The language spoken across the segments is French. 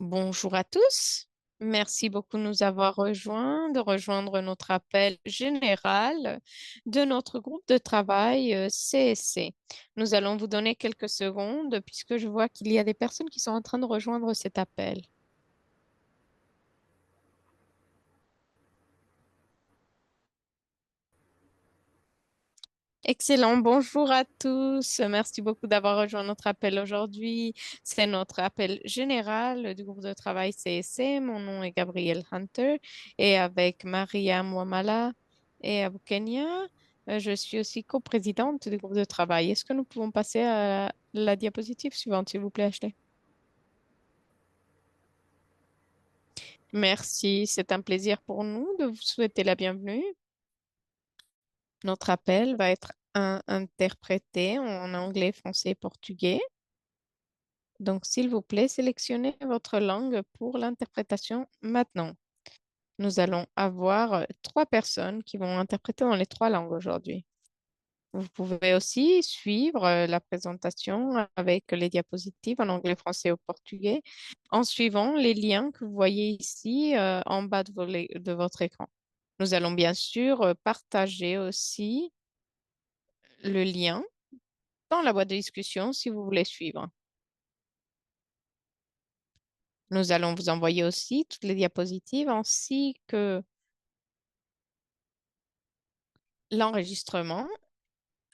Bonjour à tous. Merci beaucoup de nous avoir rejoints, de rejoindre notre appel général de notre groupe de travail CSC. Nous allons vous donner quelques secondes puisque je vois qu'il y a des personnes qui sont en train de rejoindre cet appel. Excellent. Bonjour à tous. Merci beaucoup d'avoir rejoint notre appel aujourd'hui. C'est notre appel général du groupe de travail CSC. Mon nom est Gabrielle Hunter et avec Maria Mwamala et Abou Kenya, je suis aussi coprésidente du groupe de travail. Est-ce que nous pouvons passer à la diapositive suivante, s'il vous plaît, Ashley? Merci. C'est un plaisir pour nous de vous souhaiter la bienvenue. Notre appel va être interprété en anglais, français et portugais. Donc, s'il vous plaît, sélectionnez votre langue pour l'interprétation maintenant. Nous allons avoir trois personnes qui vont interpréter dans les trois langues aujourd'hui. Vous pouvez aussi suivre la présentation avec les diapositives en anglais, français ou portugais en suivant les liens que vous voyez ici en bas de votre écran. Nous allons bien sûr partager aussi le lien dans la boîte de discussion si vous voulez suivre. Nous allons vous envoyer aussi toutes les diapositives ainsi que l'enregistrement.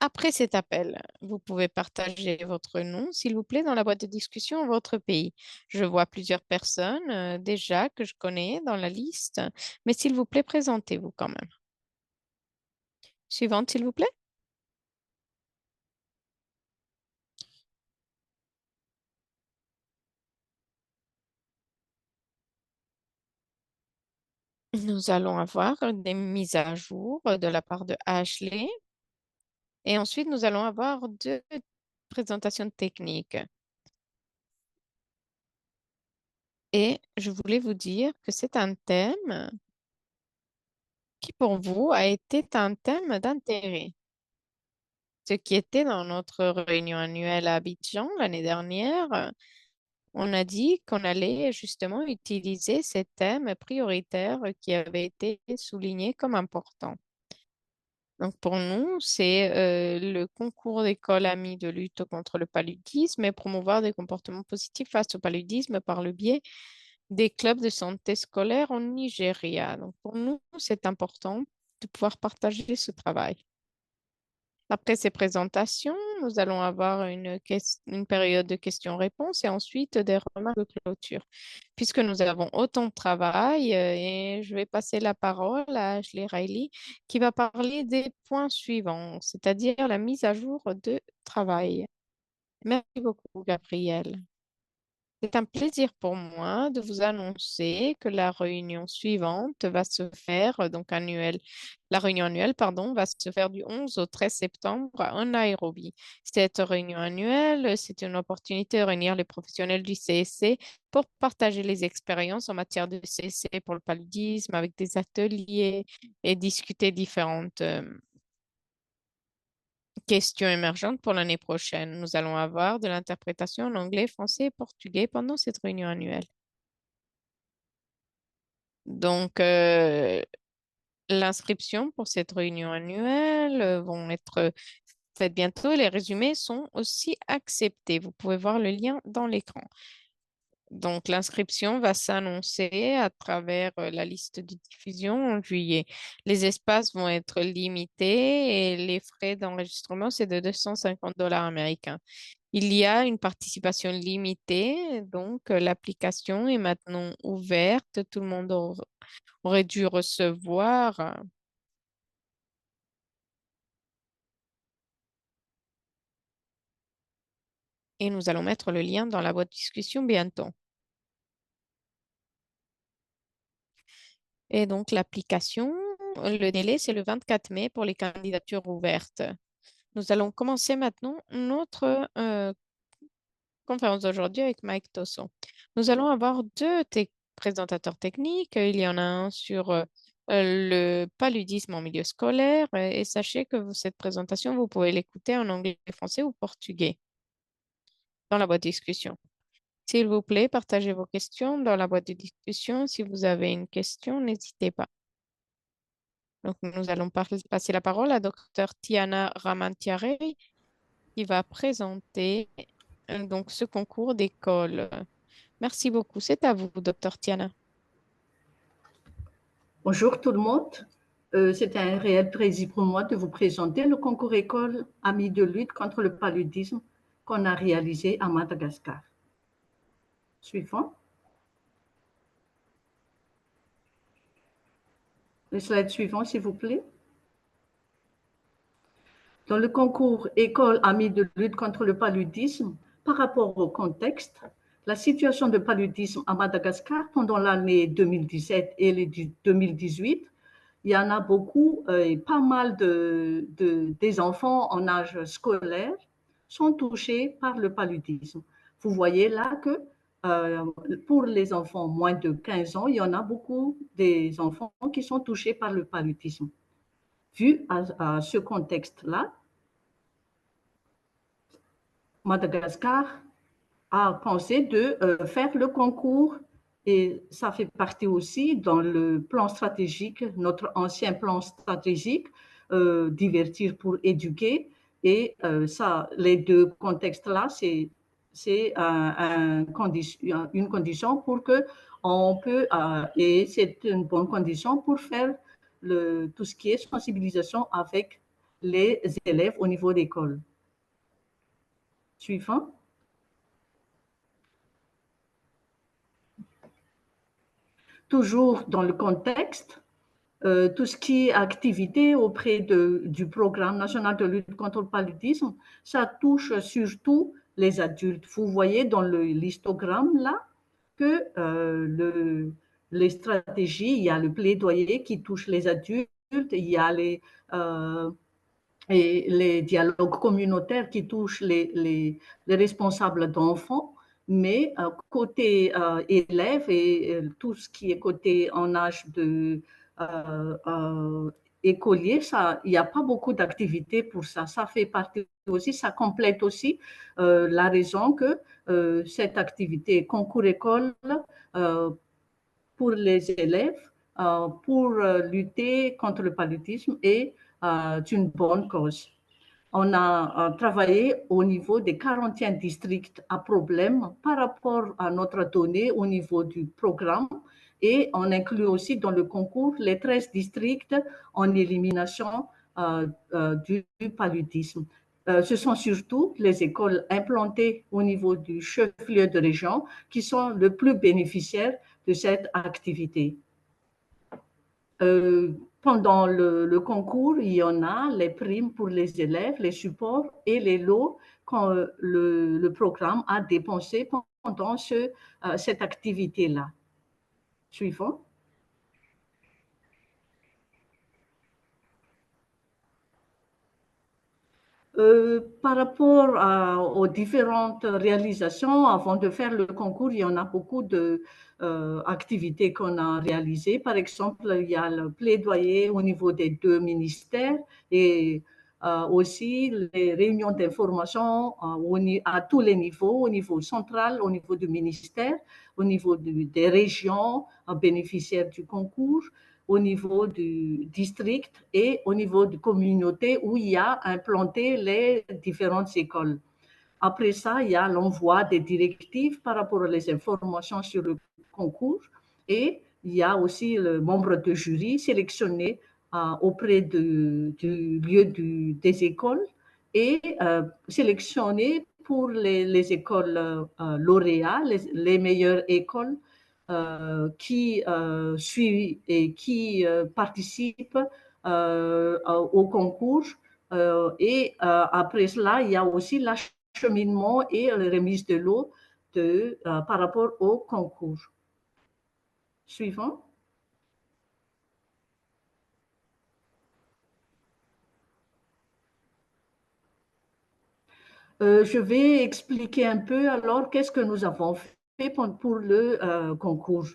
Après cet appel, vous pouvez partager votre nom, s'il vous plaît, dans la boîte de discussion de votre pays. Je vois plusieurs personnes déjà que je connais dans la liste, mais s'il vous plaît, présentez-vous quand même. Suivante, s'il vous plaît. Nous allons avoir des mises à jour de la part de Ashley et ensuite nous allons avoir deux présentations techniques. Et je voulais vous dire que c'est un thème qui pour vous a été un thème d'intérêt. Ce qui était dans notre réunion annuelle à Abidjan l'année dernière, on a dit qu'on allait justement utiliser ces thèmes prioritaires qui avaient été soulignés comme importants. Donc pour nous, c'est le concours d'école amie de lutte contre le paludisme et promouvoir des comportements positifs face au paludisme par le biais des clubs de santé scolaire en Nigeria. Donc pour nous, c'est important de pouvoir partager ce travail. Après ces présentations, nous allons avoir une période de questions-réponses et ensuite des remarques de clôture. Puisque nous avons autant de travail, et je vais passer la parole à Ashley Riley qui va parler des points suivants, c'est-à-dire la mise à jour de travail. Merci beaucoup, Gabriel. C'est un plaisir pour moi de vous annoncer que la réunion suivante va se faire, la réunion annuelle, pardon, va se faire du 11 au 13 septembre en Nairobi. Cette réunion annuelle, c'est une opportunité de réunir les professionnels du CSC pour partager les expériences en matière de CSC pour le paludisme avec des ateliers et discuter différentes questions émergentes pour l'année prochaine. Nous allons avoir de l'interprétation en anglais, français et portugais pendant cette réunion annuelle. Donc, l'inscription pour cette réunion annuelle vont être faites bientôt. Les résumés sont aussi acceptés. Vous pouvez voir le lien dans l'écran. Donc, l'inscription va s'annoncer à travers la liste de diffusion en juillet. Les espaces vont être limités et les frais d'enregistrement, c'est de 250 dollars américains. Il y a une participation limitée, donc l'application est maintenant ouverte. Tout le monde aurait dû recevoir et nous allons mettre le lien dans la boîte de discussion bientôt. Et donc l'application, le délai, c'est le 24 mai pour les candidatures ouvertes. Nous allons commencer maintenant notre conférence d'aujourd'hui avec Mike Tosso. Nous allons avoir présentateurs techniques. Il y en a un sur le paludisme en milieu scolaire. Et sachez que cette présentation, vous pouvez l'écouter en anglais, français ou portugais dans la boîte de discussion. S'il vous plaît, partagez vos questions dans la boîte de discussion. Si vous avez une question, n'hésitez pas. Donc, nous allons passer la parole à Dr. Tiana Ramantiare qui va présenter donc ce concours d'école. Merci beaucoup. C'est à vous, Dr. Tiana. Bonjour tout le monde. C'est un réel plaisir pour moi de vous présenter le concours école Amis de lutte contre le paludisme qu'on a réalisé à Madagascar. Suivant. Le slide suivant, s'il vous plaît. Dans le concours École Amis de lutte contre le paludisme, par rapport au contexte, la situation de paludisme à Madagascar pendant l'année 2017 et 2018, il y en a beaucoup, pas mal des enfants en âge scolaire sont touchés par le paludisme. Vous voyez là que pour les enfants moins de 15 ans, il y en a beaucoup des enfants qui sont touchés par le paludisme. Vu à ce contexte-là, Madagascar a pensé de faire le concours et ça fait partie aussi dans le plan stratégique, notre ancien plan stratégique, divertir pour éduquer. Et ça, les deux contextes-là, c'est une condition pour que on peut, et c'est une bonne condition pour faire tout ce qui est sensibilisation avec les élèves au niveau d'école. Suivant. Toujours dans le contexte, tout ce qui est activité auprès du programme national de lutte contre le paludisme, ça touche surtout les adultes. Vous voyez dans le listogramme là que les stratégies, il y a le plaidoyer qui touche les adultes, il y a les dialogues communautaires qui touchent les responsables d'enfants, mais côté élèves et tout ce qui est côté en âge de écolier, il n'y a pas beaucoup d'activités pour ça. Ça fait partie aussi, ça complète aussi la raison que cette activité concours école pour les élèves, pour lutter contre le paludisme est une bonne cause. On a travaillé au niveau des 41 districts à problème par rapport à notre donnée au niveau du programme et on inclut aussi dans le concours les 13 districts en élimination du paludisme. Ce sont surtout les écoles implantées au niveau du chef-lieu de région qui sont le plus bénéficiaires de cette activité. Pendant le concours, il y en a les primes pour les élèves, les supports et les lots que le programme a dépensé pendant cette activité-là. Suivant. Par rapport aux différentes réalisations, avant de faire le concours, il y en a beaucoup d'activités qu'on a réalisées. Par exemple, il y a le plaidoyer au niveau des deux ministères et aussi les réunions d'information à tous les niveaux, au niveau central, au niveau du ministère, au niveau des régions bénéficiaires du concours, au niveau du district et au niveau de communauté où il y a implanté les différentes écoles. Après ça, il y a l'envoi des directives par rapport aux informations sur le concours et il y a aussi le membre de jury sélectionné auprès du lieu des écoles et sélectionné pour les écoles lauréats, les meilleures écoles qui suit et qui participe au concours. Et après cela, il y a aussi l'acheminement et la remise de l'eau par rapport au concours. Suivant. Je vais expliquer un peu alors qu'est-ce que nous avons fait pour le concours.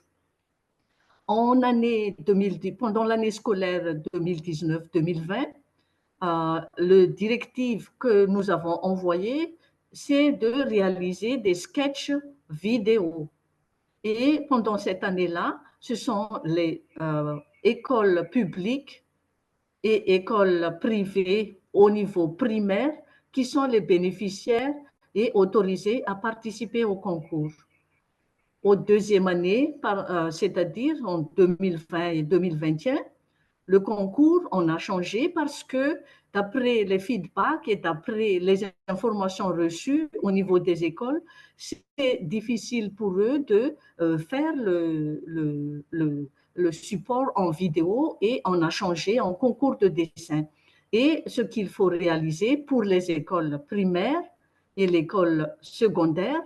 Pendant l'année scolaire 2019-2020, le directive que nous avons envoyé, c'est de réaliser des sketchs vidéo. Et pendant cette année-là, ce sont les écoles publiques et écoles privées au niveau primaire qui sont les bénéficiaires et autorisés à participer au concours. Aux deuxième année, c'est-à-dire en 2020 et 2021, le concours, on a changé parce que d'après les feedbacks et d'après les informations reçues au niveau des écoles, c'est difficile pour eux de faire le support en vidéo et on a changé en concours de dessin. Et ce qu'il faut réaliser pour les écoles primaires et l'école secondaire,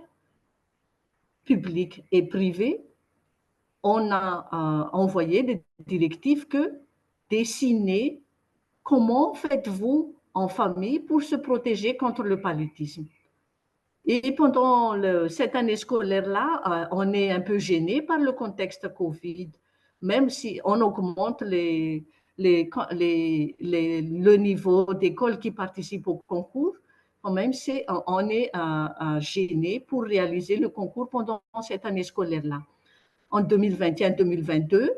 publique et privée, on a envoyé des directives que dessiner comment faites-vous en famille pour se protéger contre le paludisme. Et pendant cette année scolaire-là, on est un peu gêné par le contexte Covid, même si on augmente le niveau d'écoles qui participent au concours, quand même, on est gêné pour réaliser le concours pendant cette année scolaire-là. En 2021-2022,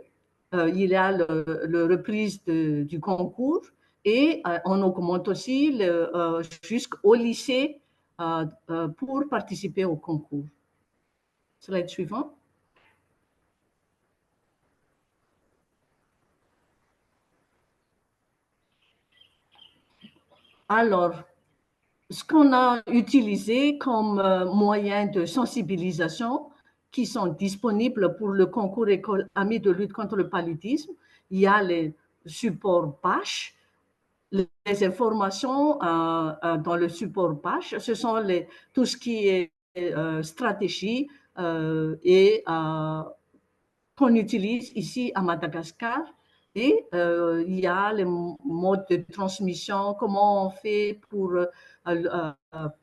il y a la reprise du concours et on augmente aussi jusqu'au lycée pour participer au concours. Slide suivant. Alors, ce qu'on a utilisé comme moyen de sensibilisation qui sont disponibles pour le concours École Amis de lutte contre le paludisme, il y a les supports BASH, les informations dans le support BASH, ce sont tout ce qui est stratégie et qu'on utilise ici à Madagascar. Et il y a les modes de transmission, comment on fait pour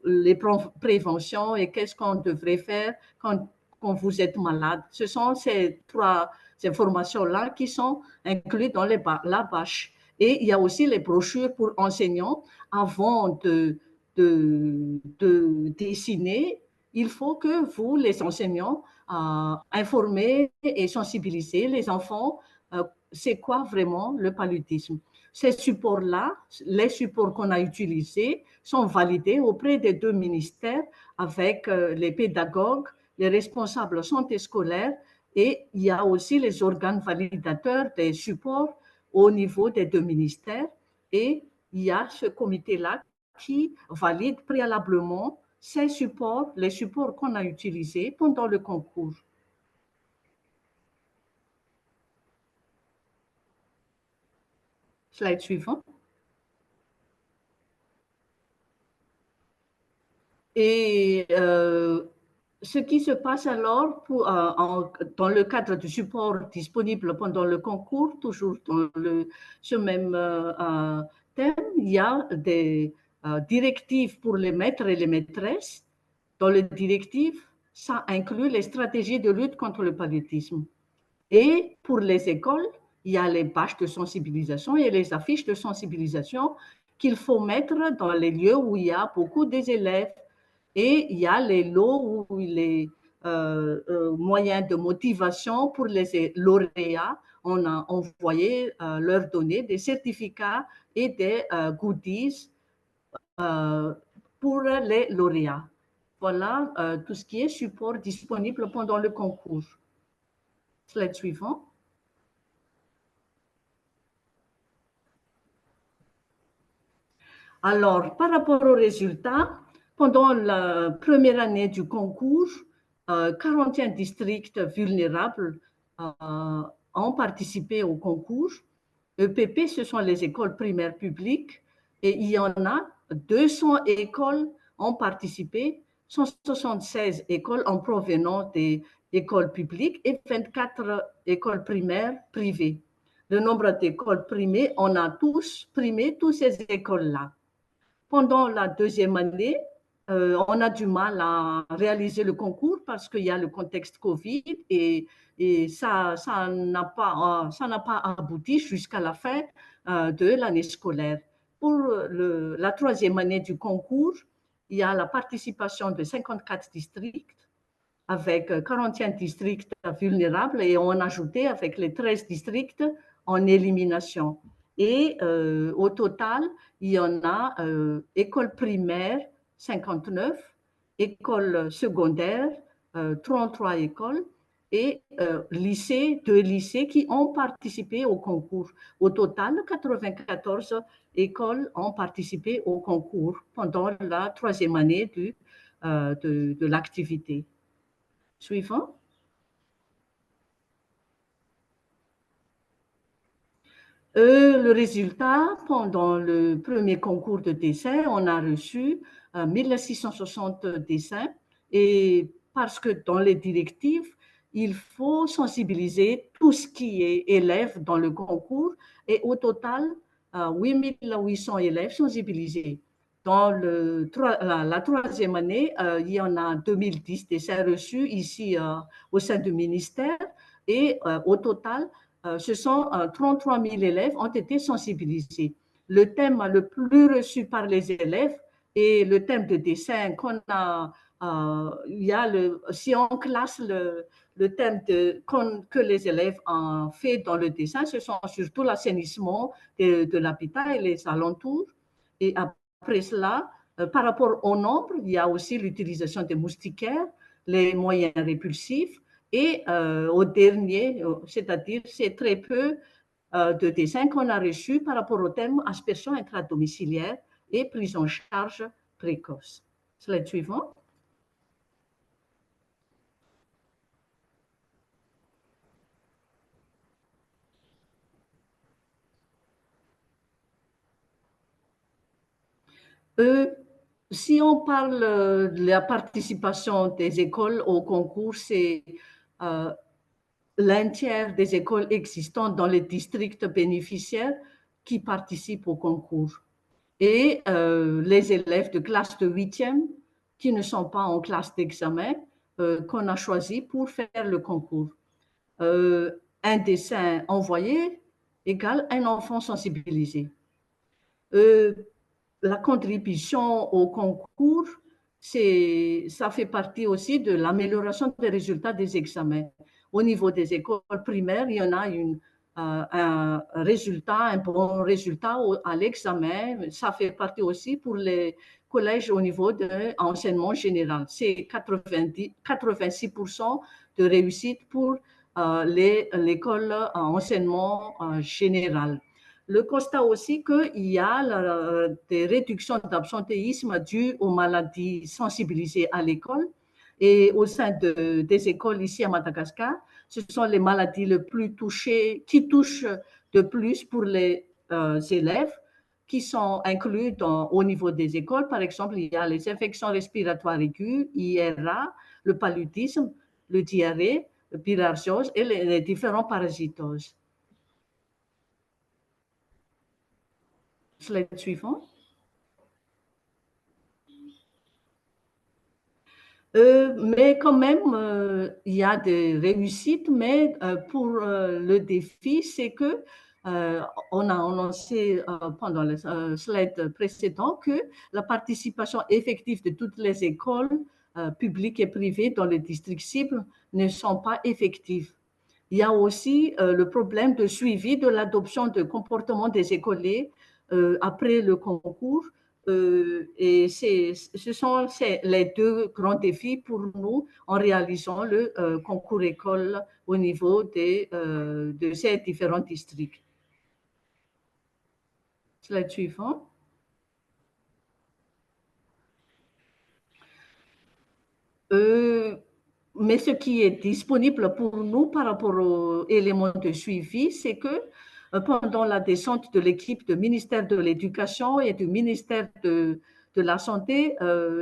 les préventions et qu'est-ce qu'on devrait faire quand vous êtes malade. Ce sont ces trois informations-là qui sont incluses dans la bâche. Et il y a aussi les brochures pour enseignants. Avant de dessiner, il faut que vous, les enseignants, informer et sensibiliser les enfants c'est quoi vraiment le paludisme. Ces supports-là, les supports qu'on a utilisés, sont validés auprès des deux ministères avec les pédagogues, les responsables santé scolaire et il y a aussi les organes validateurs des supports au niveau des deux ministères et il y a ce comité-là qui valide préalablement ces supports, les supports qu'on a utilisés pendant le concours. Slide suivant. Et ce qui se passe alors dans le cadre du support disponible pendant le concours, toujours dans ce même thème, il y a des directives pour les maîtres et les maîtresses. Dans les directives, ça inclut les stratégies de lutte contre le paludisme. Et pour les écoles, il y a les bâches de sensibilisation et les affiches de sensibilisation qu'il faut mettre dans les lieux où il y a beaucoup d'élèves. Et il y a les lots où les moyens de motivation pour les lauréats. On a envoyé leur donner des certificats et des goodies pour les lauréats. Voilà tout ce qui est support disponible pendant le concours. Slide suivant. Alors, par rapport aux résultats, pendant la première année du concours, 41 districts vulnérables ont participé au concours. EPP, ce sont les écoles primaires publiques et il y en a 200 écoles ont participé, 176 écoles en provenant des écoles publiques et 24 écoles primaires privées. Le nombre d'écoles primées, on a tous primé toutes ces écoles-là. Pendant la deuxième année, on a du mal à réaliser le concours parce qu'il y a le contexte Covid et ça n'a pas abouti jusqu'à la fin de l'année scolaire. Pour la troisième année du concours, il y a la participation de 54 districts avec 41 districts vulnérables et on ajoutait avec les 13 districts en élimination. Et au total, il y en a école primaire 59, école secondaire 33 écoles et lycées, 2 lycées qui ont participé au concours. Au total, 94 écoles ont participé au concours pendant la 3e année de l'activité. Suivant. Le résultat, pendant le premier concours de dessin, on a reçu 1660 dessins et parce que dans les directives, il faut sensibiliser tout ce qui est élèves dans le concours et au total, 8800 élèves sensibilisés. Dans la 3e année, il y en a 2010 dessins reçus ici au sein du ministère et au total, ce sont 33 000 élèves ont été sensibilisés. Le thème le plus reçu par les élèves est le thème de dessin qu'on a. Il y a si on classe le thème que les élèves ont fait dans le dessin, ce sont surtout l'assainissement de l'habitat et les alentours. Et après cela, par rapport au nombre, il y a aussi l'utilisation des moustiquaires, les moyens répulsifs, et au dernier, c'est-à-dire c'est très peu de dessins qu'on a reçus par rapport au thème aspersion intradomiciliaire et prise en charge précoce. Slide suivant. Si on parle de la participation des écoles au concours, c'est l'un tiers des écoles existantes dans les districts bénéficiaires qui participent au concours. Et les élèves de classe de 8e qui ne sont pas en classe d'examen qu'on a choisi pour faire le concours. Un dessin envoyé égale un enfant sensibilisé. La contribution au concours, ça fait partie aussi de l'amélioration des résultats des examens. Au niveau des écoles primaires, il y en a un bon résultat à l'examen. Ça fait partie aussi pour les collèges au niveau de l'enseignement général. C'est 86% de réussite pour l'école enseignement général. Le constat aussi qu'il y a des réductions d'absentéisme dues aux maladies sensibilisées à l'école et au sein des écoles ici à Madagascar. Ce sont les maladies les plus touchées, qui touchent de plus pour les élèves qui sont inclus au niveau des écoles. Par exemple, il y a les infections respiratoires aiguës, IRA, le paludisme, le diarrhée, le bilharziose et les différents parasitoses. Slide suivant. Mais quand même, il y a des réussites, mais pour le défi, c'est que on a annoncé pendant le slide précédent que la participation effective de toutes les écoles publiques et privées dans les districts cibles ne sont pas effectives. Il y a aussi le problème de suivi de l'adoption de comportement des écoliers après le concours. Et ce sont les deux grands défis pour nous en réalisant le concours école au niveau de ces différents districts. Slide suivant. Mais ce qui est disponible pour nous par rapport aux éléments de suivi, c'est que pendant la descente de l'équipe du ministère de l'Éducation et du ministère de la Santé,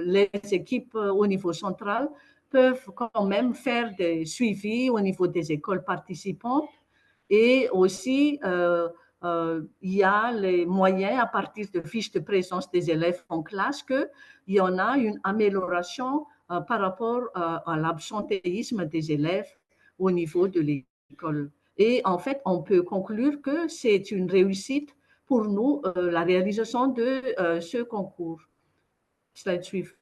les équipes au niveau central peuvent quand même faire des suivis au niveau des écoles participantes et aussi il y a les moyens à partir de fiches de présence des élèves en classe qu'il y en a une amélioration par rapport à l'absentéisme des élèves au niveau de l'école. Et en fait, on peut conclure que c'est une réussite pour nous, la réalisation de ce concours. Slide suivant.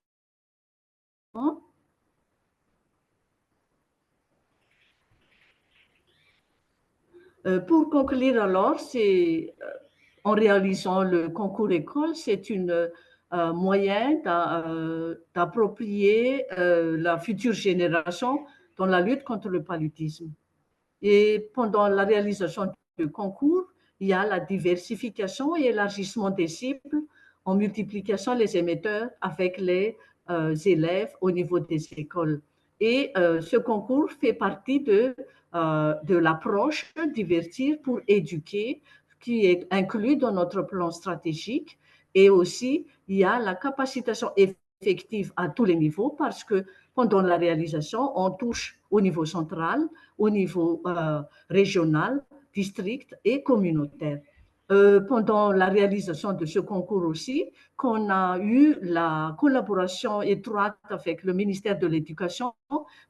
Pour conclure alors, c'est en réalisant le concours école, c'est une moyen d'approprier la future génération dans la lutte contre le paludisme. Et pendant la réalisation du concours, il y a la diversification et élargissement des cibles en multiplication les émetteurs avec les élèves au niveau des écoles. Et ce concours fait partie de l'approche divertir pour éduquer qui est inclus dans notre plan stratégique. Et aussi, il y a la capacitation effective à tous les niveaux parce que pendant la réalisation, on touche au niveau central, au niveau régional, district et communautaire. Pendant la réalisation de ce concours aussi, qu'on a eu la collaboration étroite avec le ministère de l'Éducation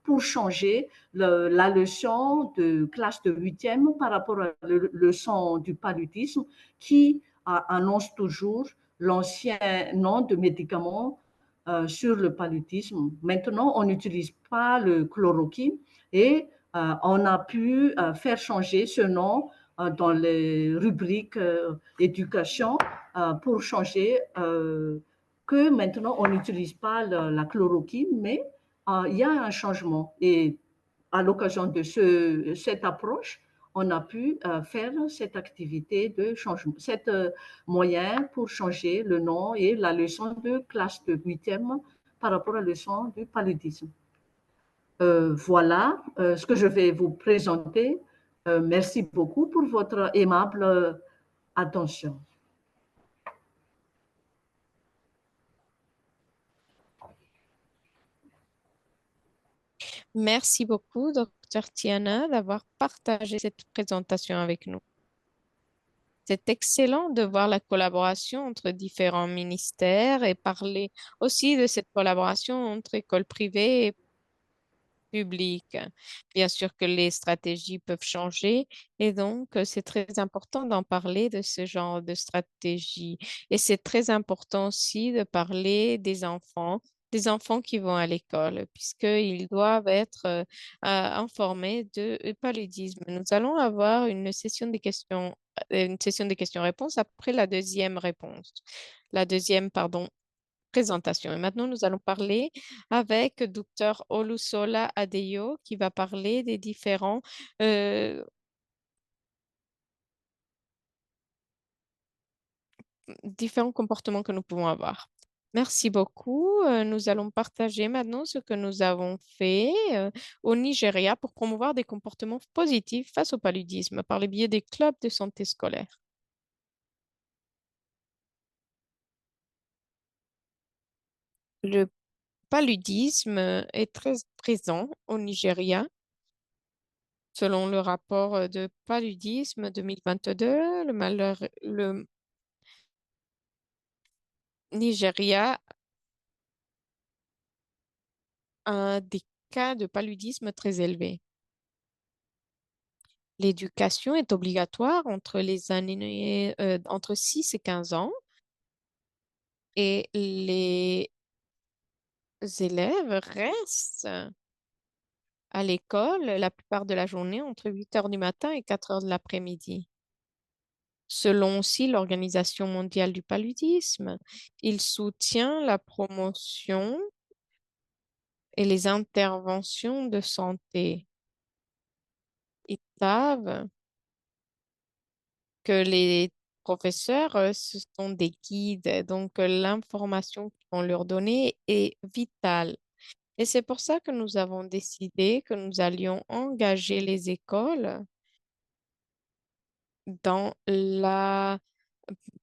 pour changer la leçon de classe de 8e par rapport à la leçon du paludisme qui annonce toujours l'ancien nom de médicament sur le paludisme. Maintenant, on n'utilise pas le chloroquine et on a pu faire changer ce nom dans les rubriques éducation pour changer que maintenant on n'utilise pas la chloroquine, mais il y a un changement. Et à l'occasion de cette approche, on a pu faire cette activité de changement, cet moyen pour changer le nom et la leçon de classe de 8e par rapport à la leçon du paludisme. Voilà ce que je vais vous présenter. Merci beaucoup pour votre aimable attention. Merci beaucoup, docteur Tiana, d'avoir partagé cette présentation avec nous. C'est excellent de voir la collaboration entre différents ministères et parler aussi de cette collaboration entre écoles privées et publiques. Bien sûr que les stratégies peuvent changer et donc c'est très important d'en parler de ce genre de stratégie. Et c'est très important aussi de parler des enfants qui vont à l'école, puisqu'ils doivent être informés de paludisme. Nous allons avoir une session de questions-réponses après la deuxième réponse. La deuxième, pardon, présentation. Et maintenant, nous allons parler avec Dr. Olusola Adeyo qui va parler des euh, différents comportements que nous pouvons avoir. Merci beaucoup. Nous allons partager maintenant ce que nous avons fait au Nigeria pour promouvoir des comportements positifs face au paludisme par le biais des clubs de santé scolaire. Le paludisme est très présent au Nigeria. Selon le rapport de paludisme 2022, le Nigeria a des cas de paludisme très élevés. L'éducation est obligatoire entre les années entre 6 et 15 ans et les élèves restent à l'école la plupart de la journée entre 8 heures du matin et 4 heures de l'après-midi. Selon aussi l'Organisation mondiale du paludisme, il soutient la promotion et les interventions de santé. Ils savent que les professeurs, ce sont des guides, donc l'information qu'on leur donner est vitale. Et c'est pour ça que nous avons décidé que nous allions engager les écoles dans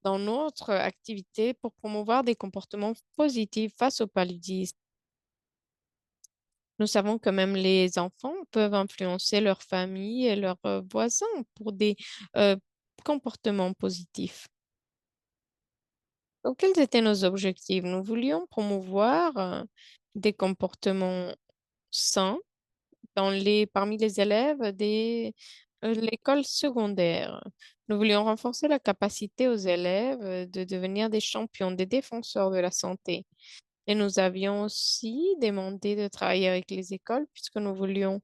dans notre activité pour promouvoir des comportements positifs face au paludisme. Nous savons que même les enfants peuvent influencer leur famille et leurs voisins pour des euh, comportements positifs. Donc, quels étaient nos objectifs? Nous voulions promouvoir des comportements sains parmi les élèves de l'école secondaire. Nous voulions renforcer la capacité aux élèves de devenir des champions, des défenseurs de la santé. Et nous avions aussi demandé de travailler avec les écoles puisque nous voulions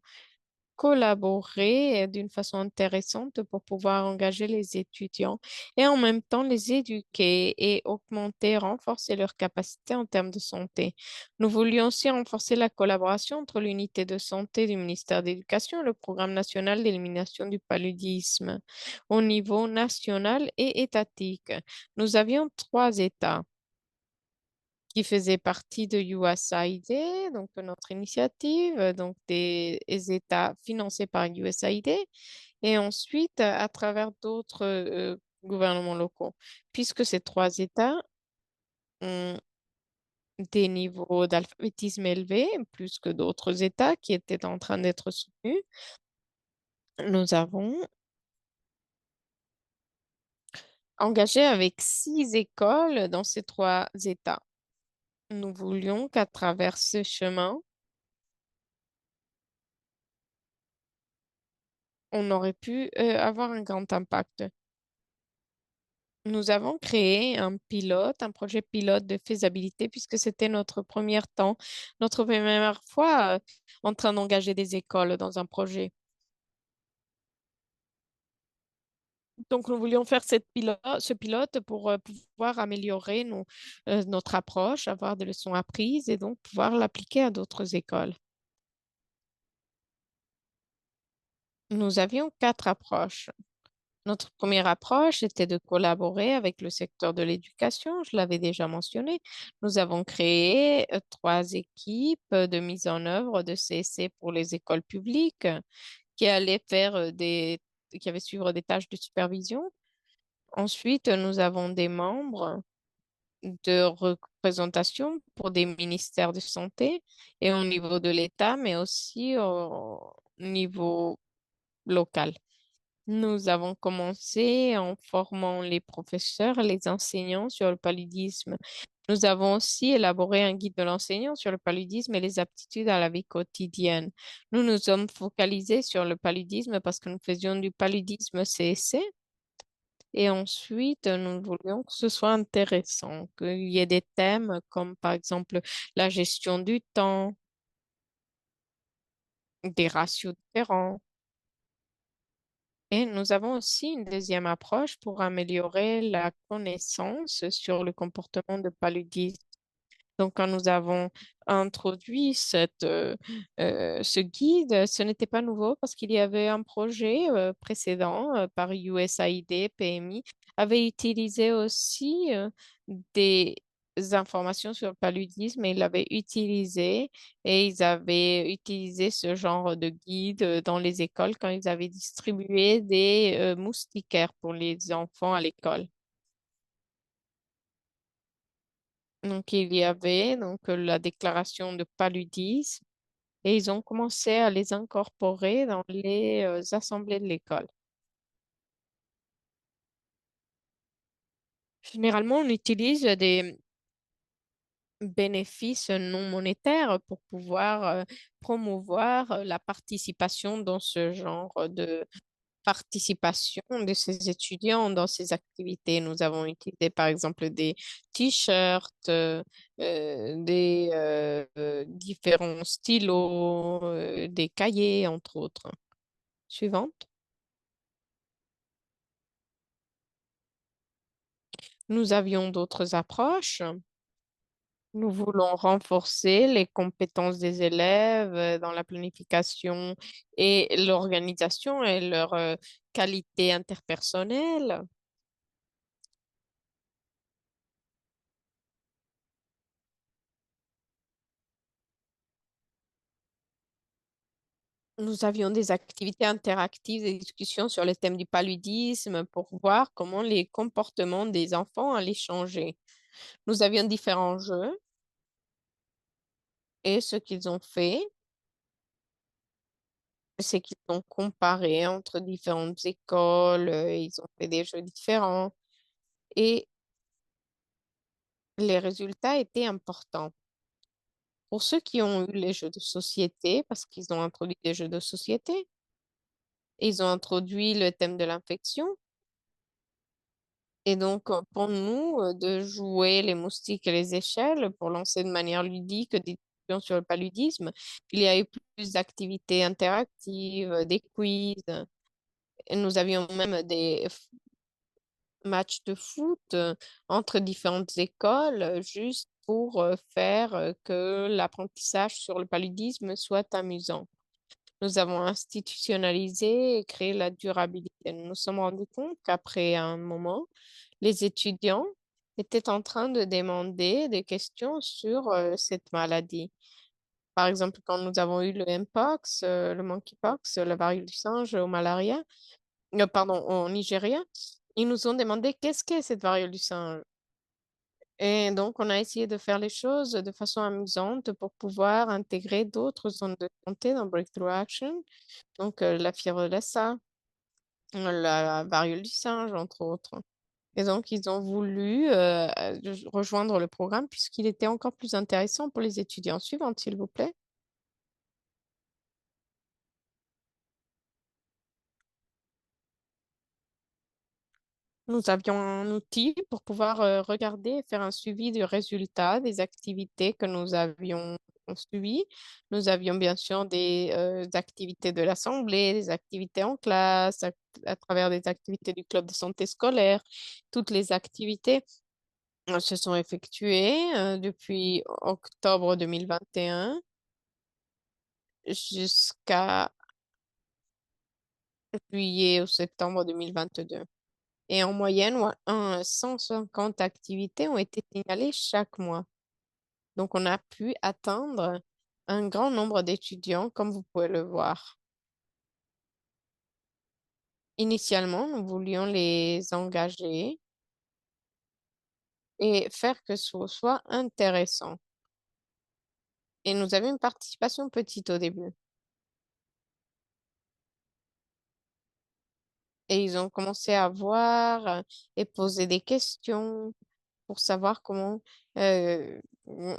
collaborer d'une façon intéressante pour pouvoir engager les étudiants et en même temps les éduquer et augmenter, renforcer leurs capacités en termes de santé. Nous voulions aussi renforcer la collaboration entre l'unité de santé du ministère de l'Éducation et le programme national d'élimination du paludisme au niveau national et étatique. Nous avions trois États qui faisait partie de USAID, donc de notre initiative, donc des États financés par USAID, et ensuite à travers d'autres gouvernements locaux, puisque ces trois États ont des niveaux d'alphabétisme élevés, plus que d'autres États qui étaient en train d'être soutenus. Nous avons engagé avec 6 écoles dans ces trois États. Nous voulions qu'à travers ce chemin, on aurait pu avoir un grand impact. Nous avons créé un pilote, un projet pilote de faisabilité puisque c'était notre première temps, notre première fois en train d'engager des écoles dans un projet. Donc, nous voulions faire ce pilote pour pouvoir améliorer notre approche, avoir des leçons apprises et donc pouvoir l'appliquer à d'autres écoles. Nous avions 4 approches. Notre première approche était de collaborer avec le secteur de l'éducation, je l'avais déjà mentionné. Nous avons créé 3 équipes de mise en œuvre de CSC pour les écoles publiques qui allaient qui allaient suivre des tâches de supervision. Ensuite, nous avons des membres de représentation pour des ministères de santé et au niveau de l'État, mais aussi au niveau local. Nous avons commencé en formant les professeurs et les enseignants sur le paludisme. Nous avons aussi élaboré un guide de l'enseignant sur le paludisme et les aptitudes à la vie quotidienne. Nous nous sommes focalisés sur le paludisme parce que nous faisions du paludisme CSC et ensuite nous voulions que ce soit intéressant, qu'il y ait des thèmes comme par exemple la gestion du temps, des ratios différents. Et nous avons aussi une deuxième approche pour améliorer la connaissance sur le comportement de paludisme. Donc, quand nous avons introduit ce guide, ce n'était pas nouveau parce qu'il y avait un projet précédent par USAID, PMI, avait utilisé aussi des informations sur le paludisme et ils l'avaient utilisé et ils avaient utilisé ce genre de guide dans les écoles quand ils avaient distribué des moustiquaires pour les enfants à l'école. Donc, il y avait la déclaration de paludisme et ils ont commencé à les incorporer dans les assemblées de l'école. Généralement, on utilise des bénéfices non monétaires pour pouvoir promouvoir la participation dans ce genre de participation de ces étudiants dans ces activités. Nous avons utilisé par exemple des t-shirts, des différents stylos, des cahiers, entre autres. Suivante. Nous avions d'autres approches. Nous voulons renforcer les compétences des élèves dans la planification et l'organisation et leur qualité interpersonnelle. Nous avions des activités interactives, des discussions sur le thème du paludisme pour voir comment les comportements des enfants allaient changer. Nous avions différents jeux et ce qu'ils ont fait, c'est qu'ils ont comparé entre différentes écoles, ils ont fait des jeux différents et les résultats étaient importants. Pour ceux qui ont eu les jeux de société, parce qu'ils ont introduit des jeux de société, ils ont introduit le thème de l'infection. Et donc, pour nous, de jouer les moustiques et les échelles pour lancer de manière ludique discussions sur le paludisme. Il y a eu plus d'activités interactives, des quiz. Et nous avions même des matchs de foot entre différentes écoles, juste pour faire que l'apprentissage sur le paludisme soit amusant. Nous avons institutionnalisé et créé la durabilité. Nous nous sommes rendus compte qu'après un moment, les étudiants étaient en train de demander des questions sur cette maladie. Par exemple, quand nous avons eu le Mpox, le monkeypox, la variole du singe au malaria, pardon, au Nigeria, ils nous ont demandé qu'est-ce qu'est cette variole du singe. Et donc, on a essayé de faire les choses de façon amusante pour pouvoir intégrer d'autres zones de santé dans Breakthrough Action. Donc, la fièvre de Lassa, la variole du singe, entre autres. Et donc, ils ont voulu rejoindre le programme puisqu'il était encore plus intéressant pour les étudiants suivants, s'il vous plaît. Nous avions un outil pour pouvoir regarder et faire un suivi du résultat des activités que nous avions suivies. Nous avions bien sûr des activités de l'assemblée, des activités en classe, à travers des activités du club de santé scolaire. Toutes les activités se sont effectuées depuis octobre 2021 jusqu'à juillet ou septembre 2022. Et en moyenne, 150 activités ont été signalées chaque mois. Donc, on a pu atteindre un grand nombre d'étudiants, comme vous pouvez le voir. Initialement, nous voulions les engager et faire que ce soit intéressant. Et nous avions une participation petite au début. Et ils ont commencé à voir et poser des questions pour savoir comment. euh,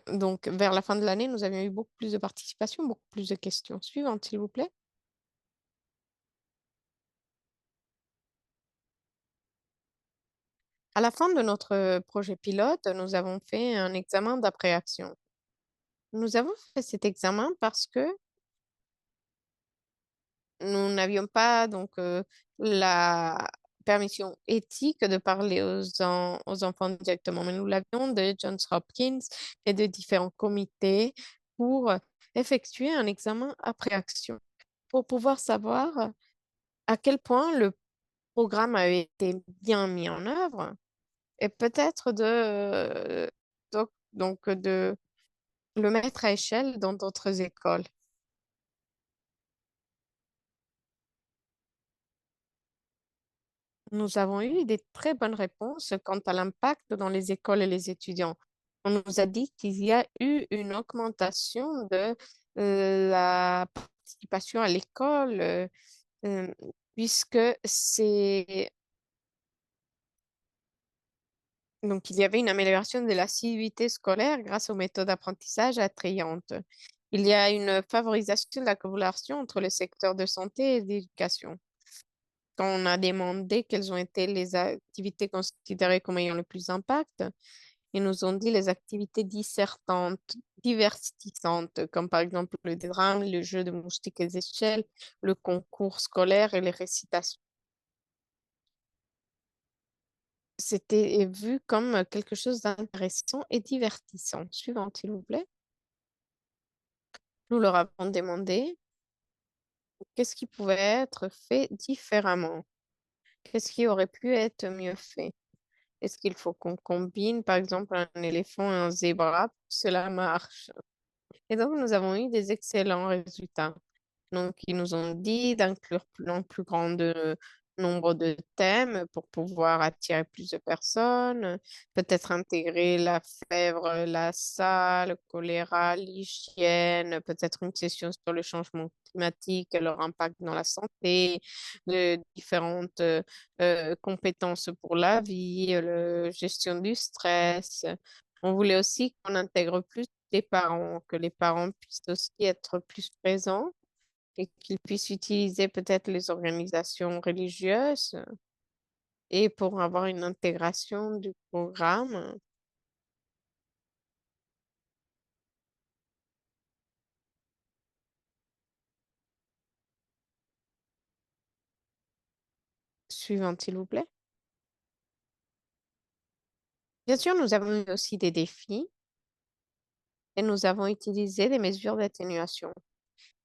donc, vers la fin de l'année, nous avions eu beaucoup plus de participation, beaucoup plus de questions. Suivante, s'il vous plaît. À la fin de notre projet pilote, nous avons fait un examen d'appréhension. Nous avons fait cet examen parce que nous n'avions pas la permission éthique de parler aux enfants directement, mais nous l'avions de Johns Hopkins et de différents comités pour effectuer un examen appréhension, pour pouvoir savoir à quel point le programme avait été bien mis en œuvre et peut-être de le mettre à échelle dans d'autres écoles. Nous avons eu des très bonnes réponses quant à l'impact dans les écoles et les étudiants. On nous a dit qu'il y a eu une augmentation de la participation à l'école, euh, puisque c'est donc il y avait une amélioration de l'assiduité scolaire grâce aux méthodes d'apprentissage attrayantes. Il y a une favorisation de la collaboration entre le secteur de santé et d'éducation. Quand on a demandé quelles ont été les activités considérées comme ayant le plus d'impact, ils nous ont dit les activités dissertantes, divertissantes, comme par exemple le drame, le jeu de moustiques et des échelles, le concours scolaire et les récitations. C'était vu comme quelque chose d'intéressant et divertissant. Suivant, s'il vous plaît. Nous leur avons demandé qu'est-ce qui pouvait être fait différemment, qu'est-ce qui aurait pu être mieux fait. Est-ce qu'il faut qu'on combine, par exemple, un éléphant et un zébra pour que cela marche? Et donc, nous avons eu des excellents résultats. Donc, ils nous ont dit d'inclure un plus grand nombre de thèmes pour pouvoir attirer plus de personnes, peut-être intégrer la fièvre, la salle, le choléra, l'hygiène, peut-être une session sur le changement climatique et leur impact dans la santé, de différentes compétences pour la vie, la gestion du stress. On voulait aussi qu'on intègre plus les parents, que les parents puissent aussi être plus présents et qu'ils puissent utiliser peut-être les organisations religieuses et pour avoir une intégration du programme. Suivante, s'il vous plaît. Bien sûr, nous avons eu aussi des défis et nous avons utilisé des mesures d'atténuation.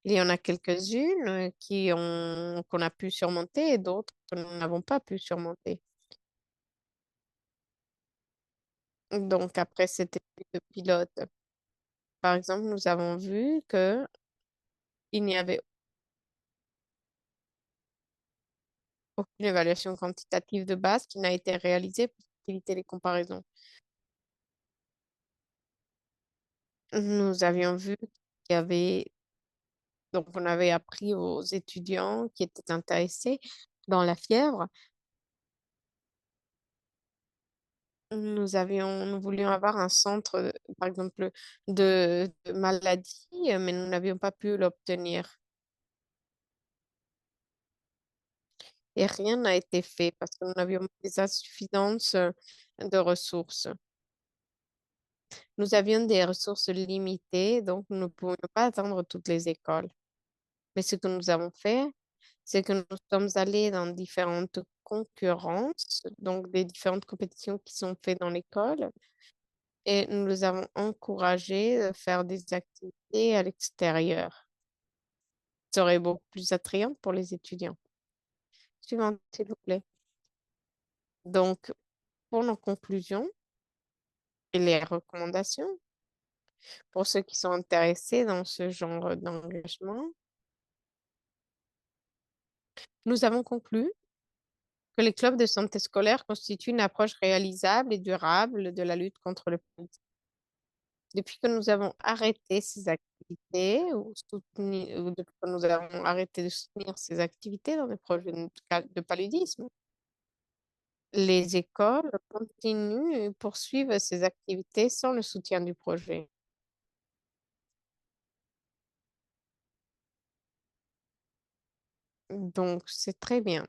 Il y en a quelques-unes qu'on a pu surmonter et d'autres que nous n'avons pas pu surmonter. Donc, après cette étude de pilote, par exemple, nous avons vu que il n'y avait aucune évaluation quantitative de base qui n'a été réalisée pour faciliter les comparaisons. Nous avions vu qu'il y avait, donc on avait appris aux étudiants qui étaient intéressés dans la fièvre. Nous voulions avoir un centre, par exemple, de maladies, mais nous n'avions pas pu l'obtenir. Et rien n'a été fait parce que nous n'avions pas des insuffisances de ressources. Nous avions des ressources limitées, donc nous ne pouvions pas atteindre toutes les écoles. Mais ce que nous avons fait, c'est que nous sommes allés dans différentes concurrences, donc des différentes compétitions qui sont faites dans l'école, et nous les avons encouragés à faire des activités à l'extérieur. Ça serait beaucoup plus attrayant pour les étudiants. Suivante, s'il vous plaît. Donc, pour nos conclusions et les recommandations, pour ceux qui sont intéressés dans ce genre d'engagement, nous avons conclu que les clubs de santé scolaire constituent une approche réalisable et durable de la lutte contre le paludisme. Depuis que nous avons arrêté ces activités ou depuis que nous avons arrêté de soutenir ces activités dans les projets de paludisme, les écoles continuent et poursuivent ces activités sans le soutien du projet. Donc, c'est très bien.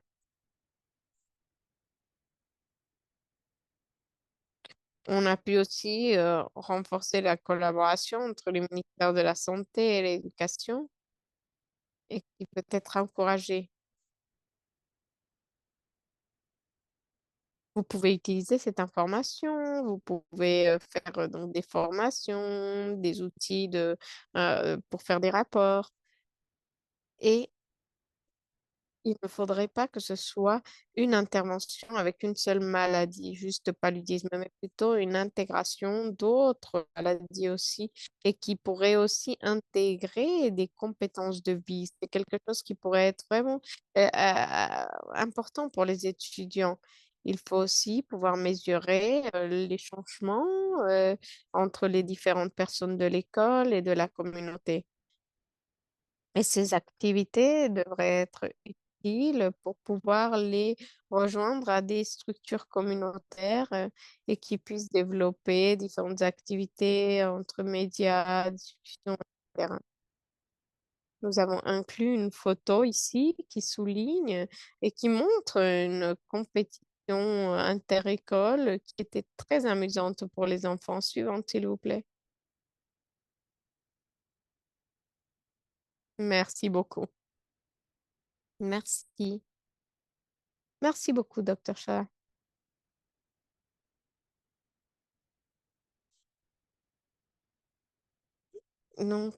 On a pu aussi renforcer la collaboration entre les ministères de la Santé et l'Éducation et qui peut être encouragée. Vous pouvez utiliser cette information, vous pouvez faire donc des formations, des outils pour faire des rapports. Et il ne faudrait pas que ce soit une intervention avec une seule maladie, juste paludisme, mais plutôt une intégration d'autres maladies aussi et qui pourrait aussi intégrer des compétences de vie. C'est quelque chose qui pourrait être vraiment important pour les étudiants. Il faut aussi pouvoir mesurer les changements entre les différentes personnes de l'école et de la communauté. Et ces activités devraient être utiles pour pouvoir les rejoindre à des structures communautaires et qui puissent développer différentes activités entre médias, discussions, etc. Nous avons inclus une photo ici qui souligne et qui montre une compétition inter-école qui était très amusante pour les enfants. Suivante, s'il vous plaît. Merci beaucoup. Merci. Merci beaucoup, Dr. Shah. Donc,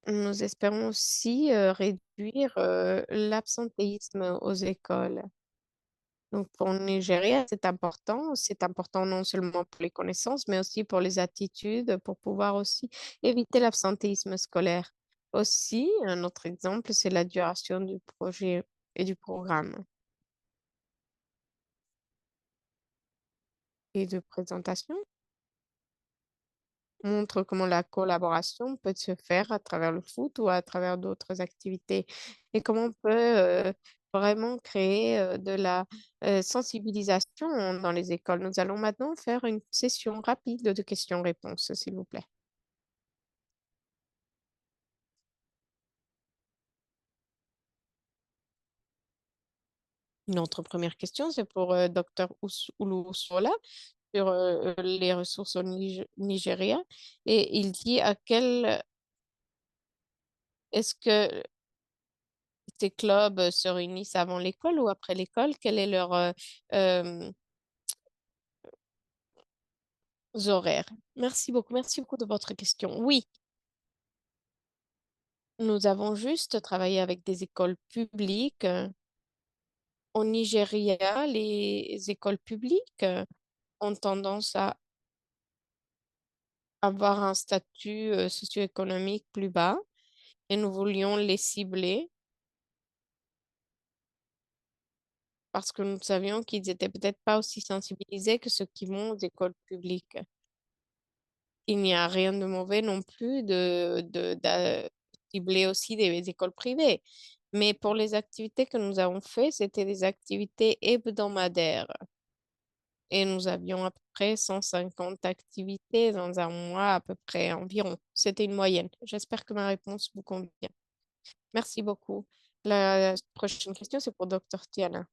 nous espérons aussi réduire l'absentéisme aux écoles. Donc, pour le Nigeria, c'est important. C'est important non seulement pour les connaissances, mais aussi pour les attitudes, pour pouvoir aussi éviter l'absentéisme scolaire. Aussi, un autre exemple, c'est la duration du projet et du programme et de présentation. Montre comment la collaboration peut se faire à travers le foot ou à travers d'autres activités et comment on peut vraiment créer de la sensibilisation dans les écoles. Nous allons maintenant faire une session rapide de questions-réponses, s'il vous plaît. Notre première question, c'est pour Dr. Ulusola sur les ressources au Nigeria et il dit à quel est-ce que ces clubs se réunissent avant l'école ou après l'école? Quel est leur euh, horaires? Merci beaucoup de votre question. Oui, nous avons juste travaillé avec des écoles publiques. Au Nigeria, les écoles publiques ont tendance à avoir un statut socio-économique plus bas et nous voulions les cibler parce que nous savions qu'ils étaient peut-être pas aussi sensibilisés que ceux qui vont aux écoles publiques. Il n'y a rien de mauvais non plus de cibler aussi des écoles privées. Mais pour les activités que nous avons faites, c'était des activités hebdomadaires. Et nous avions à peu près 150 activités dans un mois, à peu près environ. C'était une moyenne. J'espère que ma réponse vous convient. Merci beaucoup. La prochaine question, c'est pour Dr. Tiana.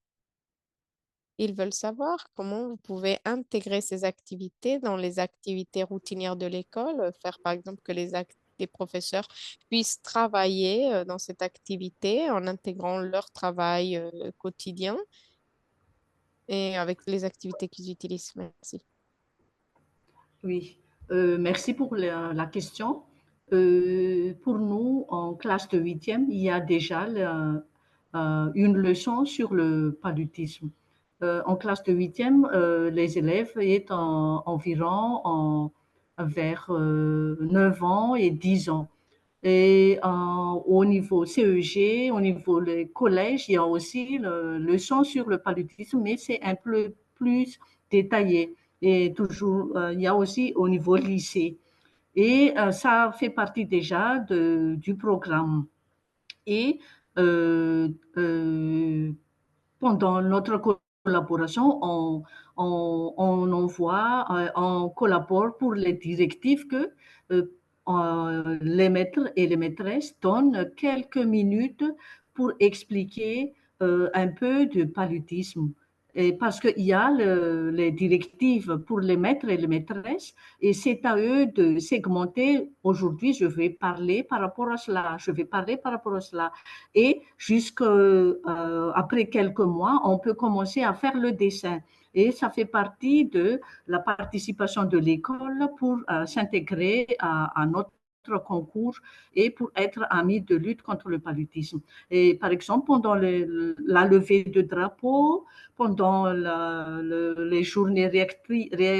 Ils veulent savoir comment vous pouvez intégrer ces activités dans les activités routinières de l'école, faire par exemple que les professeurs puissent travailler dans cette activité en intégrant leur travail quotidien et avec les activités qu'ils utilisent. Merci. Oui, merci pour la question. Pour nous, en classe de huitième, il y a déjà une leçon sur le paludisme. En classe de huitième, les élèves est environ vers 9 ans et 10 ans. Et au niveau CEG, au niveau des collèges, il y a aussi le leçon sur le paludisme, mais c'est un peu plus détaillé. Et toujours, il y a aussi au niveau lycée. Et ça fait partie déjà du programme. Et euh, euh, pendant notre collaboration, on envoie, on collabore pour les directives que les maîtres et les maîtresses donnent quelques minutes pour expliquer un peu de paludisme. Et parce qu'il y a les directives pour les maîtres et les maîtresses, et c'est à eux de segmenter. Aujourd'hui, je vais parler par rapport à cela, je vais parler par rapport à cela. Et jusqu'après quelques mois, on peut commencer à faire le dessin. Et ça fait partie de la participation de l'école pour s'intégrer à notre concours et pour être amis de lutte contre le paludisme. Et par exemple, pendant la levée de drapeau, pendant les journées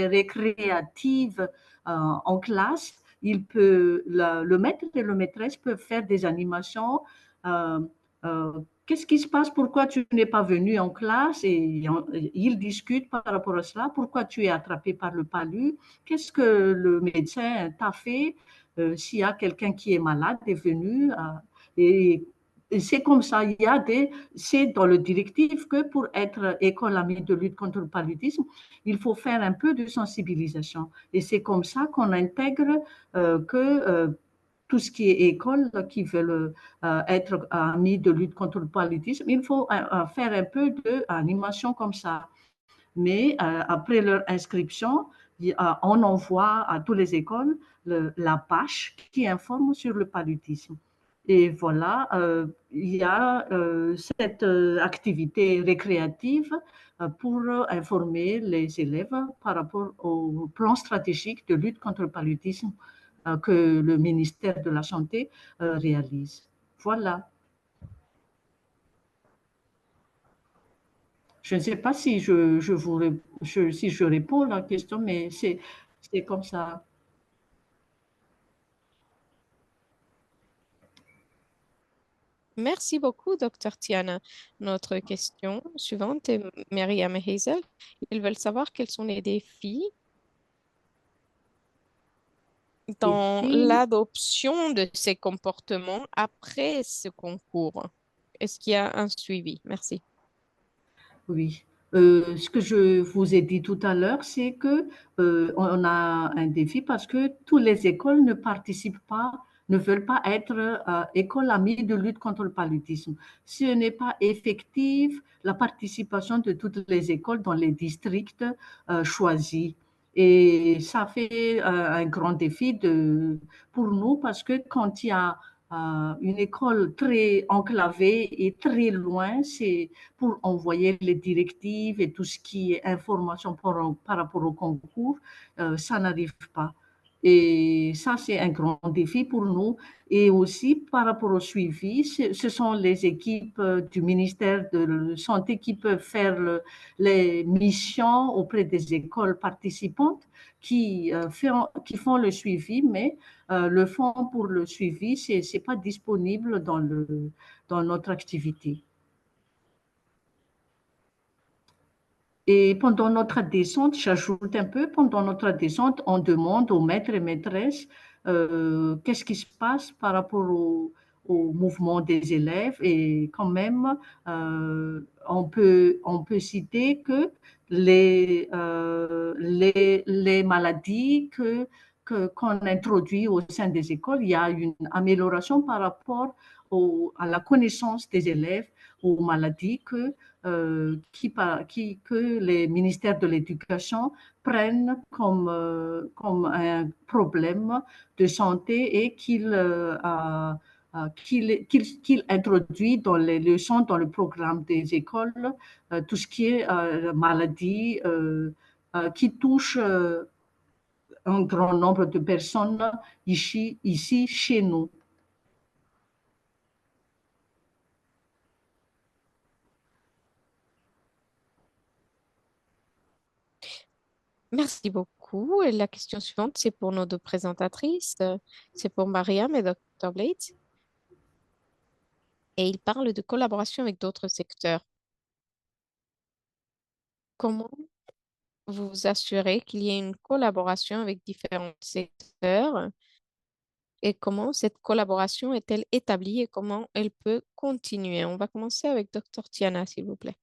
récréatives en classe, le maître et le maîtresse peuvent faire des animations. euh, Qu'est-ce qui se passe? Pourquoi tu n'es pas venu en classe? Et ils discutent par rapport à cela. Pourquoi tu es attrapé par le palu? Qu'est-ce que le médecin t'a fait? S'il y a quelqu'un qui est malade, est venu. Et, et c'est comme ça. C'est dans le directif que pour être école amie de lutte contre le paludisme, il faut faire un peu de sensibilisation. Et c'est comme ça qu'on intègre que tout ce qui est école qui veulent être amis de lutte contre le paludisme, il faut faire un peu d'animation comme ça. Mais après leur inscription, on envoie à toutes les écoles la page qui informe sur le paludisme. Et voilà, il y a cette activité récréative pour informer les élèves par rapport au plan stratégique de lutte contre le paludisme que le ministère de la Santé réalise. Voilà. Je ne sais pas si si je réponds à la question, mais c'est comme ça. Merci beaucoup, Dr. Tiana. Notre question suivante est Myriam et Hazel. Ils veulent savoir quels sont les défis Les dans filles, l'adoption de ces comportements après ce concours. Est-ce qu'il y a un suivi? Merci. oui. Ce que je vous ai dit tout à l'heure, c'est que on a un défi parce que toutes les écoles ne participent pas, ne veulent pas être école amie de lutte contre le paludisme. Ce n'est pas effectif la participation de toutes les écoles dans les districts choisis. Et ça fait un grand défi pour nous parce que quand il y a une école très enclavée et très loin. C'est pour envoyer les directives et tout ce qui est information par rapport au concours, ça n'arrive pas. Et ça, c'est un grand défi pour nous. Et aussi, par rapport au suivi, ce sont les équipes du ministère de la Santé qui peuvent faire les missions auprès des écoles participantes qui font le suivi, mais le fonds pour le suivi, c'est pas disponible dans notre activité. Et pendant notre descente, j'ajoute un peu, pendant notre descente, on demande aux maîtres et maîtresses qu'est-ce qui se passe par rapport au mouvement des élèves. Et quand même, on peut citer que les maladies qu'on introduit au sein des écoles, il y a une amélioration par rapport à la connaissance des élèves aux maladies que les ministères de l'Éducation prennent comme un problème de santé et qu'il introduit dans les leçons, dans le programme des écoles, tout ce qui est maladie qui touche un grand nombre de personnes ici chez nous. Merci beaucoup. Et la question suivante, c'est pour nos deux présentatrices. C'est pour Mariam et Dr. Blades. Et il parle de collaboration avec d'autres secteurs. Comment vous assurez qu'il y ait une collaboration avec différents secteurs et comment cette collaboration est-elle établie et comment elle peut continuer? On va commencer avec Dr. Tiana, s'il vous plaît.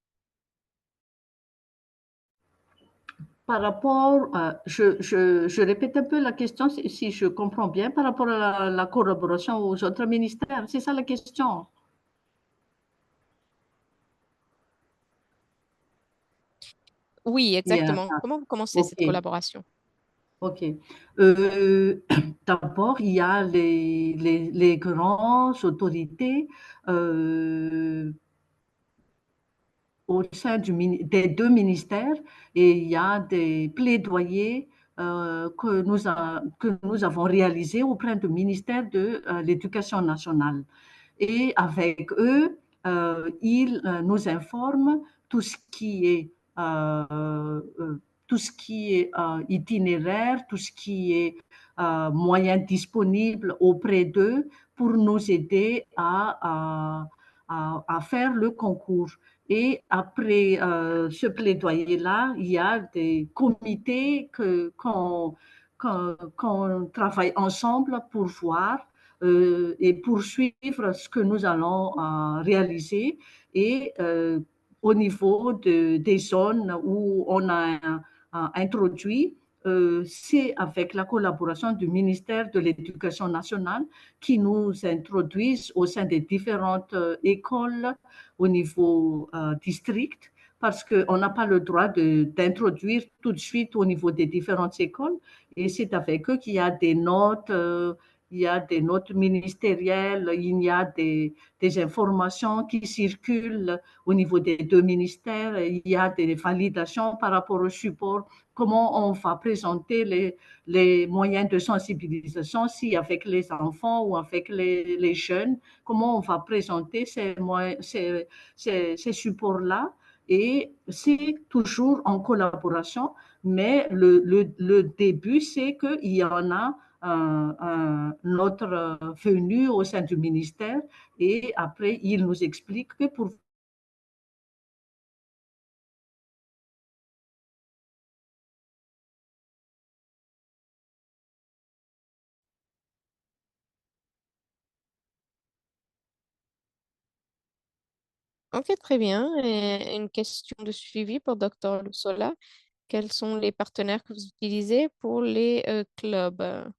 Par rapport, je répète un peu la question si je comprends bien, par rapport à la collaboration aux autres ministères. C'est ça la question. Oui, Yeah. exactement. Comment vous commencez OK, cette collaboration? OK. D'abord, il y a les grandes autorités au sein des deux ministères et il y a des plaidoyers que nous avons réalisés auprès du ministère de l'Éducation nationale. Et avec eux, ils nous informent tout ce qui est, tout ce qui est itinéraire, tout ce qui est moyen disponible auprès d'eux pour nous aider à faire le concours. Et après ce plaidoyer-là, il y a des comités qu'on travaille ensemble pour voir et poursuivre ce que nous allons réaliser. Et au niveau des zones où on a introduit, c'est avec la collaboration du ministère de l'Éducation nationale qui nous introduisent au sein des différentes écoles au niveau district parce qu'on n'a pas le droit d'introduire tout de suite au niveau des différentes écoles. Et c'est avec eux qu'il y a des notes, il y a des notes ministérielles, il y a des informations qui circulent au niveau des deux ministères, il y a des validations par rapport au support, comment on va présenter les moyens de sensibilisation, si avec les enfants ou avec les jeunes, comment on va présenter ces supports-là. Et c'est toujours en collaboration, mais le début, c'est qu'il y en a notre venu au sein du ministère et après, il nous explique que pour Ok, très bien. Et une question de suivi pour Dr. Lusola. Quels sont les partenaires que vous utilisez pour les clubs?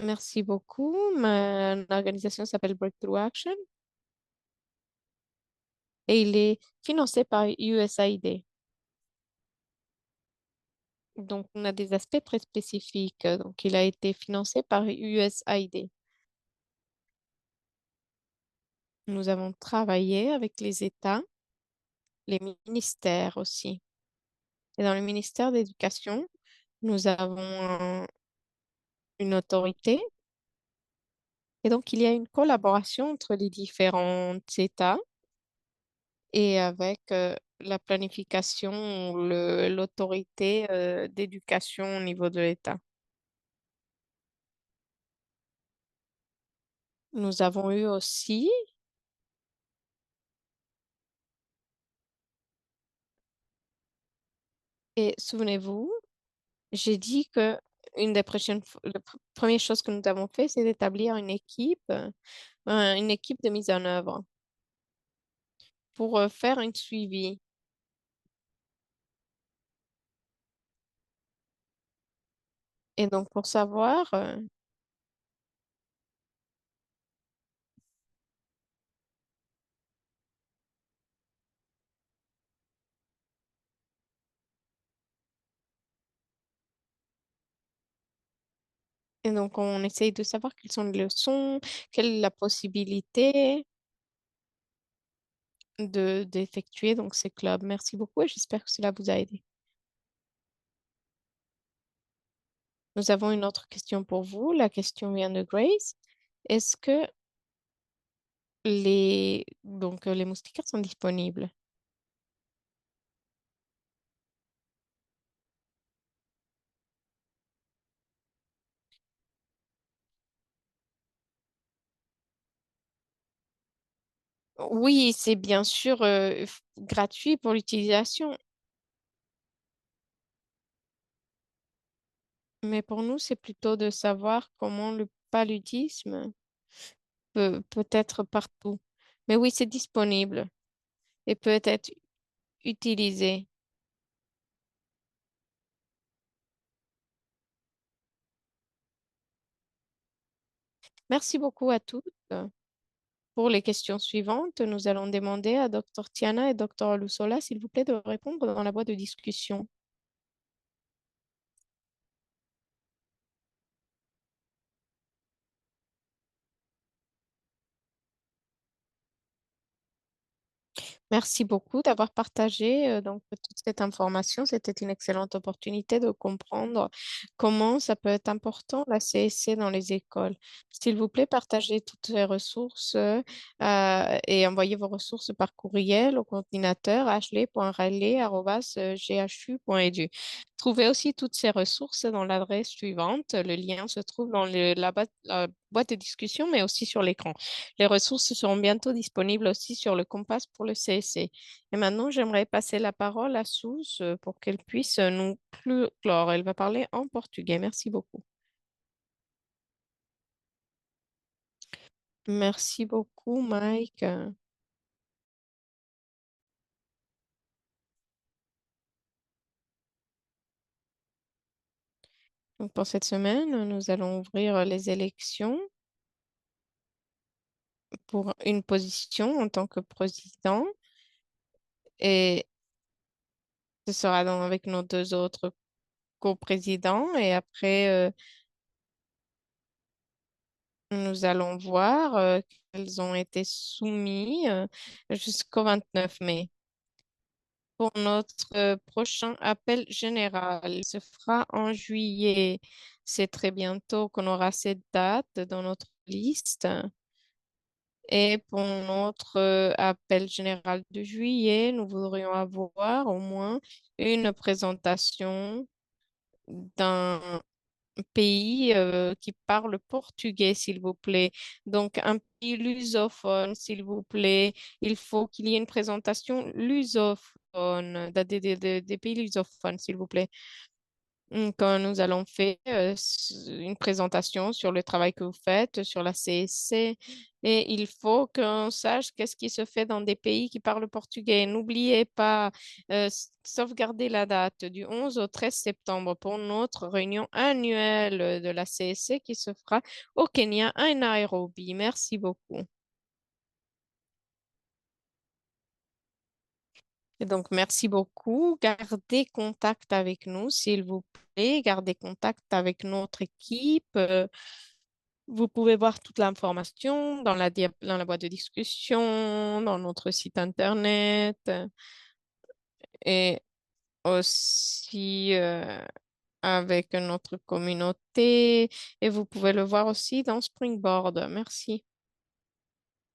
Merci beaucoup. Ma organisation s'appelle Breakthrough Action et il est financé par USAID. Donc, on a des aspects très spécifiques. Donc, il a été financé par USAID. Nous avons travaillé avec les États, les ministères aussi. Et dans le ministère d'éducation, nous avons une autorité. Et donc, il y a une collaboration entre les différents États et avec la planification, l'autorité d'éducation au niveau de l'État. Nous avons eu aussi, et souvenez-vous, j'ai dit que une des premières choses que nous avons fait, c'est d'établir une équipe de mise en œuvre pour faire un suivi. Et donc, pour savoir, et donc on essaye de savoir quelles sont les leçons, quelle est la possibilité d'effectuer donc ces clubs. Merci beaucoup et j'espère que cela vous a aidé. Nous avons une autre question pour vous. La question vient de Grace. Est-ce que les moustiquaires sont disponibles? Oui, c'est bien sûr gratuit pour l'utilisation, mais pour nous, c'est plutôt de savoir comment le paludisme peut être partout. Mais oui, c'est disponible et peut être utilisé. Merci beaucoup à toutes. Pour les questions suivantes, nous allons demander à Dr Tiana et Dr Lusola, s'il vous plaît, de répondre dans la boîte de discussion. Merci beaucoup d'avoir partagé donc toute cette information. C'était une excellente opportunité de comprendre comment ça peut être important la CSC dans les écoles. S'il vous plaît, partagez toutes ces ressources et envoyez vos ressources par courriel au coordinateur ashley.riley@ghu.edu. Trouvez aussi toutes ces ressources dans l'adresse suivante. Le lien se trouve dans la boîte de discussion, mais aussi sur l'écran. Les ressources seront bientôt disponibles aussi sur le Compass pour le CSC. Et maintenant, j'aimerais passer la parole à Sous pour qu'elle puisse nous clore. Elle va parler en portugais. Merci beaucoup. Merci beaucoup, Mike. Donc, pour cette semaine, nous allons ouvrir les élections pour une position en tant que président. Et ce sera donc avec nos deux autres coprésidents. Et après, nous allons voir qu'elles ont été soumises jusqu'au 29 mai. Pour notre prochain appel général, il se fera en juillet. C'est très bientôt qu'on aura cette date dans notre liste. Et pour notre appel général de juillet, nous voudrions avoir au moins une présentation d'un pays qui parle portugais, s'il vous plaît. Donc, un pays lusophone, s'il vous plaît. Il faut qu'il y ait une présentation lusophone, des pays lusophones, s'il vous plaît. Quand nous allons faire une présentation sur le travail que vous faites, sur la CSC, et il faut qu'on sache qu'est-ce qui se fait dans des pays qui parlent portugais. N'oubliez pas, sauvegarder la date du 11 au 13 septembre pour notre réunion annuelle de la CSC qui se fera au Kenya, à Nairobi. Merci beaucoup. Et donc, merci beaucoup. Gardez contact avec nous, s'il vous plaît. Gardez contact avec notre équipe. Vous pouvez voir toute l'information dans dans la boîte de discussion, dans notre site internet et aussi avec notre communauté. Et vous pouvez le voir aussi dans Springboard. Merci.